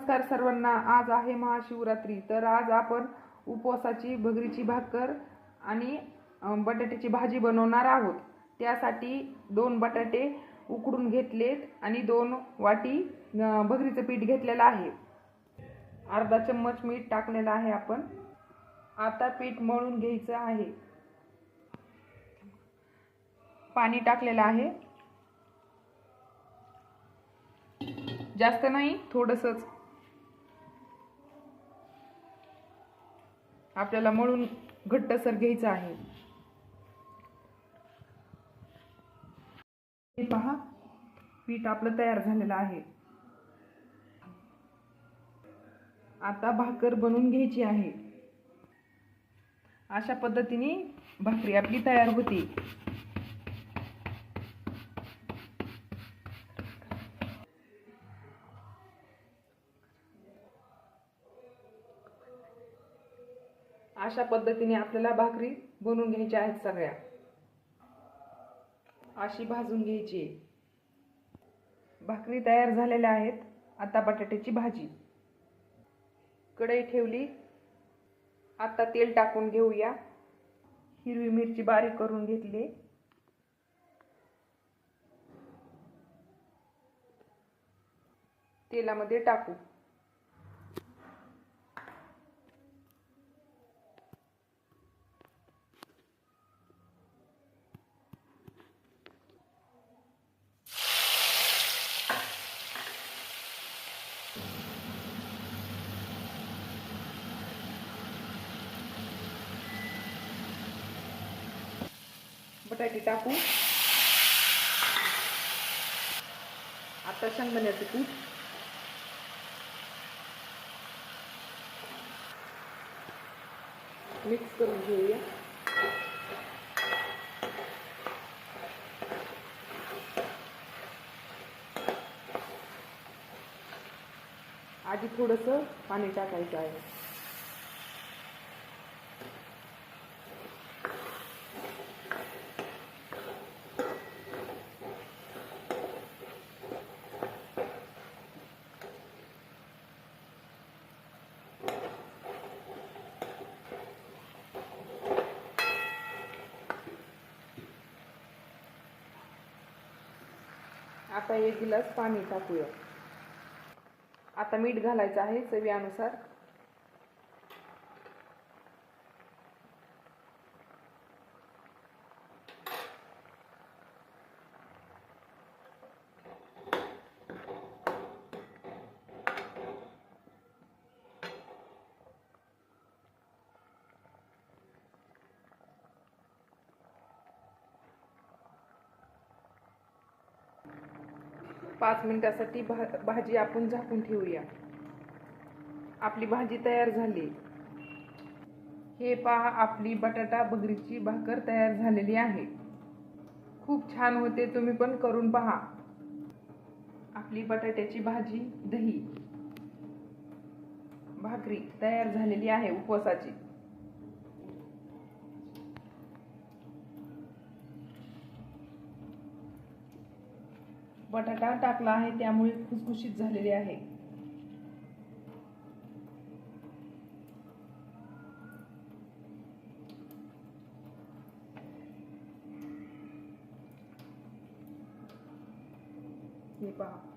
नमस्कार सर्वांना. आज आहे महाशिवरात्री. तर आज आपण उपवासाची भगरीची भाकर आणि बटाट्याची भाजी बनवणार आहोत. त्यासाठी 2 बटाटे उकडून घेतलेत आणि 2 वाटी भगरीचं पीठ घेतलेलं आहे. अर्धा चम्मच मीठ टाकलेलं आहे आपण. आता पीठ मळून घ्यायचं आहे. पाणी टाकलेलं आहे, जास्त नाही, थोडंसंच. आपल्याला मळून घट्टसर घ्यायचं आहे. हे पहा, पीठ आपलं तयार झालेलं आहे. आता भाकर बनवून घ्यायची आहे. अशा पद्धतीने भाकरी आपली तयार होती. अशा पद्धतीने आपल्याला भाकरी बनवून घ्यायच्या आहेत सगळ्या. अशी भाजून घ्यायची. भाकरी तयार झालेल्या आहेत. आता बटाट्याची भाजी. कढई ठेवली. आता तेल टाकून घेऊया. हिरवी मिरची बारीक करून घेतली. तेलामध्ये टाकू. बटाटे टाकू. आता शेंगदाण्याचं कूट. मिक्स करून घेऊया. आधी थोडंसं पाणी टाकायचं आहे. आता 1 गिलास पाणी टाकूया. आता मीठ घालायचं आहे चवीनुसार. पाच मिनिटासाठी भाजी आपण झाकून ठेवूया. आपली भाजी तयार झाली. हे पहा, आपली बटाटा भगरीची भाकर तयार झालेली आहे. खूप छान होते. तुम्ही पण करून पहा. आपली बटाट्याची भाजी, दही, भाकरी तयार झालेली आहे उपवासाची. बटाटा टाकला आहे त्यामुळे खुसखुशीत झालेली आहे. हे पहा.